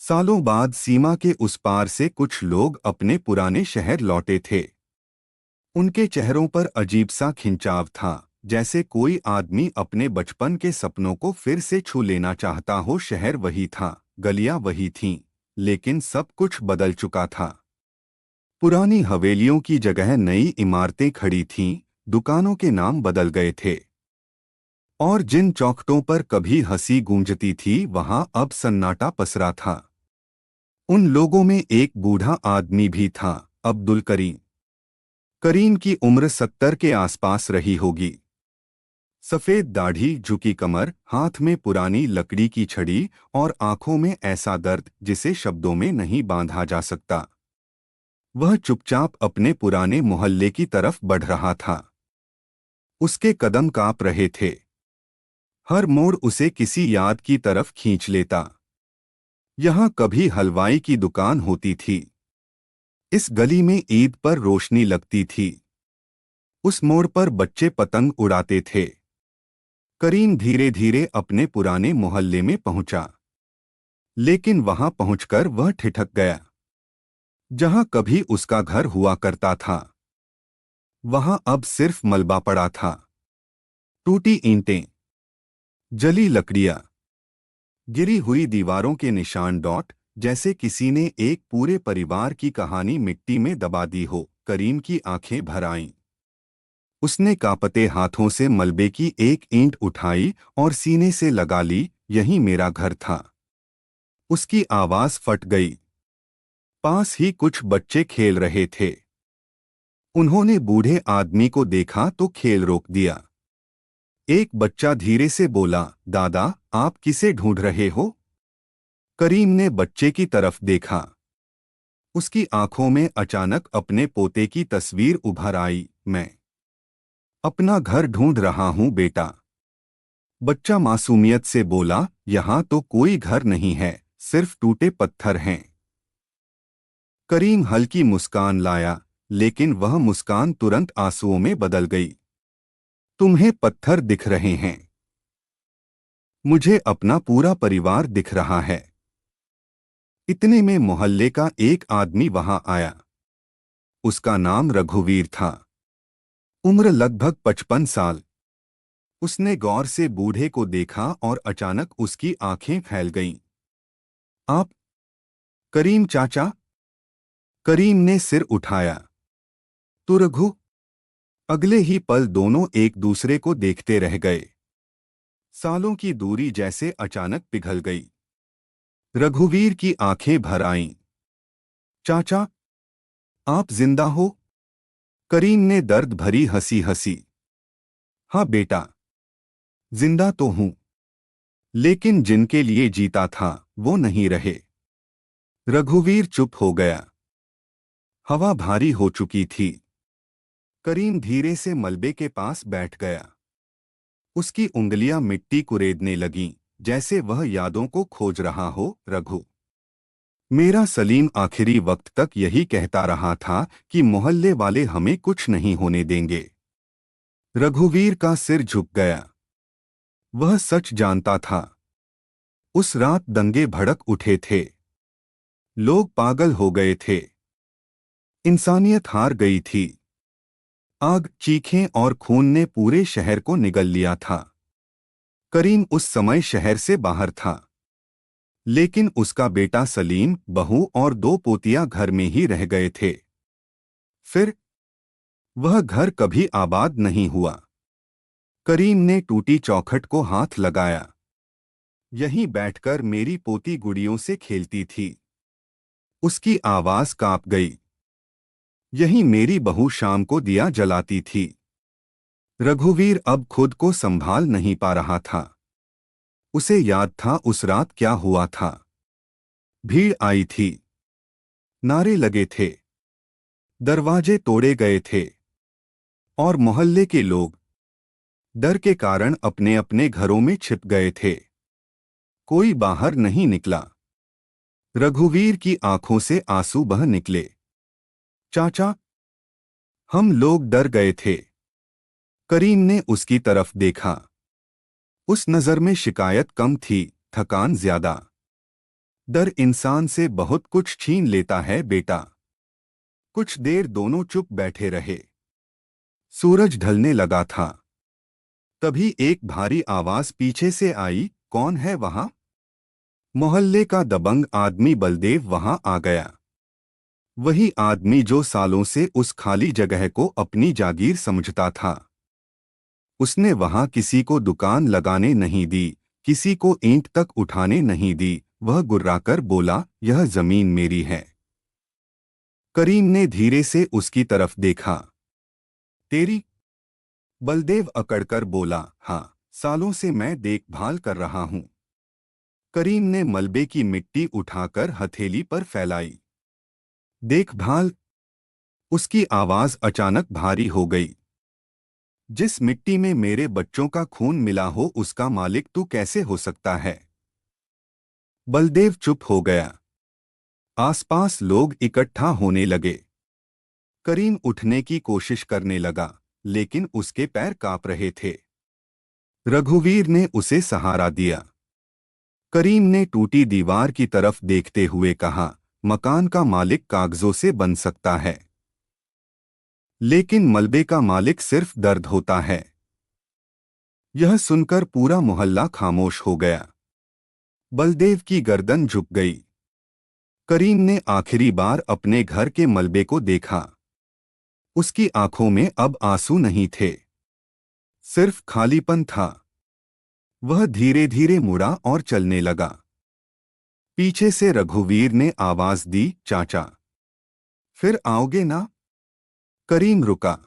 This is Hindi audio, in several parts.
सालों बाद सीमा के उस पार से कुछ लोग अपने पुराने शहर लौटे थे। उनके चेहरों पर अजीब सा खिंचाव था, जैसे कोई आदमी अपने बचपन के सपनों को फिर से छू लेना चाहता हो। शहर वही था, गलियां वही थीं, लेकिन सब कुछ बदल चुका था। पुरानी हवेलियों की जगह नई इमारतें खड़ी थीं, दुकानों के नाम बदल गए थे, और जिन चौखटों पर कभी हंसी गूंजती थी वहां अब सन्नाटा पसरा था। उन लोगों में एक बूढ़ा आदमी भी था, अब्दुल करीम। करीम की उम्र 70 के आसपास रही होगी। सफेद दाढ़ी, झुकी कमर, हाथ में पुरानी लकड़ी की छड़ी और आंखों में ऐसा दर्द जिसे शब्दों में नहीं बांधा जा सकता। वह चुपचाप अपने पुराने मोहल्ले की तरफ बढ़ रहा था। उसके कदम कांप रहे थे। हर मोड़ उसे किसी याद की तरफ खींच लेता। यहाँ कभी हलवाई की दुकान होती थी। इस गली में ईद पर रोशनी लगती थी। उस मोड़ पर बच्चे पतंग उड़ाते थे। करीम धीरे धीरे अपने पुराने मोहल्ले में पहुंचा, लेकिन वहां पहुंचकर वह ठिठक गया। जहां कभी उसका घर हुआ करता था, वहां अब सिर्फ मलबा पड़ा था। टूटी ईंटें, जली लकड़ियां, गिरी हुई दीवारों के निशान, डॉट जैसे किसी ने एक पूरे परिवार की कहानी मिट्टी में दबा दी हो। करीम की आंखें भर आईं। उसने कांपते हाथों से मलबे की एक ईंट उठाई और सीने से लगा ली। यही मेरा घर था। उसकी आवाज फट गई। पास ही कुछ बच्चे खेल रहे थे। उन्होंने बूढ़े आदमी को देखा तो खेल रोक दिया। एक बच्चा धीरे से बोला, दादा, आप किसे ढूंढ रहे हो? करीम ने बच्चे की तरफ देखा। उसकी आंखों में अचानक अपने पोते की तस्वीर उभर आई। मैं अपना घर ढूंढ रहा हूं बेटा। बच्चा मासूमियत से बोला, यहां तो कोई घर नहीं है, सिर्फ टूटे पत्थर हैं। करीम हल्की मुस्कान लाया, लेकिन वह मुस्कान तुरंत आंसुओं में बदल गई। तुम्हें पत्थर दिख रहे हैं, मुझे अपना पूरा परिवार दिख रहा है। इतने में मोहल्ले का एक आदमी वहां आया। उसका नाम रघुवीर था। उम्र लगभग 55 साल। उसने गौर से बूढ़े को देखा और अचानक उसकी आंखें फैल गईं। आप? करीम चाचा? करीम ने सिर उठाया। तो रघु? अगले ही पल दोनों एक दूसरे को देखते रह गए। सालों की दूरी जैसे अचानक पिघल गई। रघुवीर की आंखें भर आईं। चाचा, आप जिंदा हो? करीम ने दर्द भरी हंसी हंसी। हाँ बेटा, जिंदा तो हूं, लेकिन जिनके लिए जीता था वो नहीं रहे। रघुवीर चुप हो गया। हवा भारी हो चुकी थी। करीम धीरे से मलबे के पास बैठ गया। उसकी उंगलियां मिट्टी कुरेदने लगीं, जैसे वह यादों को खोज रहा हो। रघु, मेरा सलीम आखिरी वक्त तक यही कहता रहा था कि मोहल्ले वाले हमें कुछ नहीं होने देंगे। रघुवीर का सिर झुक गया। वह सच जानता था। उस रात दंगे भड़क उठे थे। लोग पागल हो गए थे। इंसानियत हार गई थी। आग, चीखें और खून ने पूरे शहर को निगल लिया था। करीम उस समय शहर से बाहर था, लेकिन उसका बेटा सलीम, बहू और दो पोतियां घर में ही रह गए थे। फिर वह घर कभी आबाद नहीं हुआ। करीम ने टूटी चौखट को हाथ लगाया। यहीं बैठकर मेरी पोती गुड़ियों से खेलती थी। उसकी आवाज कांप गई। यहीं मेरी बहू शाम को दिया जलाती थी। रघुवीर अब खुद को संभाल नहीं पा रहा था। उसे याद था उस रात क्या हुआ था। भीड़ आई थी, नारे लगे थे, दरवाजे तोड़े गए थे, और मोहल्ले के लोग डर के कारण अपने अपने घरों में छिप गए थे। कोई बाहर नहीं निकला। रघुवीर की आंखों से आंसू बह निकले। चाचा, हम लोग डर गए थे। करीम ने उसकी तरफ देखा। उस नजर में शिकायत कम थी, थकान ज्यादा। डर इंसान से बहुत कुछ छीन लेता है बेटा। कुछ देर दोनों चुप बैठे रहे। सूरज ढलने लगा था। तभी एक भारी आवाज पीछे से आई, कौन है वहां? मोहल्ले का दबंग आदमी बलदेव वहां आ गया। वही आदमी जो सालों से उस खाली जगह को अपनी जागीर समझता था। उसने वहां किसी को दुकान लगाने नहीं दी, किसी को ईंट तक उठाने नहीं दी। वह गुर्राकर बोला, यह जमीन मेरी है। करीम ने धीरे से उसकी तरफ देखा। तेरी? बलदेव अकड़कर बोला, हाँ, सालों से मैं देखभाल कर रहा हूं। करीम ने मलबे की मिट्टी उठाकर हथेली पर फैलाई। देखभाल? उसकी आवाज अचानक भारी हो गई। जिस मिट्टी में मेरे बच्चों का खून मिला हो उसका मालिक तू कैसे हो सकता है? बलदेव चुप हो गया। आसपास लोग इकट्ठा होने लगे। करीम उठने की कोशिश करने लगा, लेकिन उसके पैर कांप रहे थे। रघुवीर ने उसे सहारा दिया। करीम ने टूटी दीवार की तरफ देखते हुए कहा, मकान का मालिक कागजों से बन सकता है, लेकिन मलबे का मालिक सिर्फ दर्द होता है। यह सुनकर पूरा मोहल्ला खामोश हो गया। बलदेव की गर्दन झुक गई। करीम ने आखिरी बार अपने घर के मलबे को देखा। उसकी आंखों में अब आंसू नहीं थे, सिर्फ खालीपन था। वह धीरे धीरे मुड़ा और चलने लगा। पीछे से रघुवीर ने आवाज दी, चाचा, फिर आओगे ना? करीम रुका।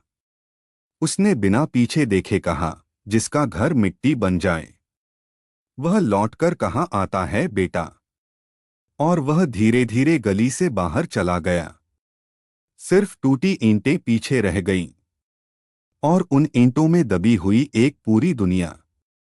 उसने बिना पीछे देखे कहा, जिसका घर मिट्टी बन जाए वह लौटकर कहाँ आता है बेटा? और वह धीरे धीरे गली से बाहर चला गया। सिर्फ टूटी ईंटें पीछे रह गईं, और उन ईंटों में दबी हुई एक पूरी दुनिया।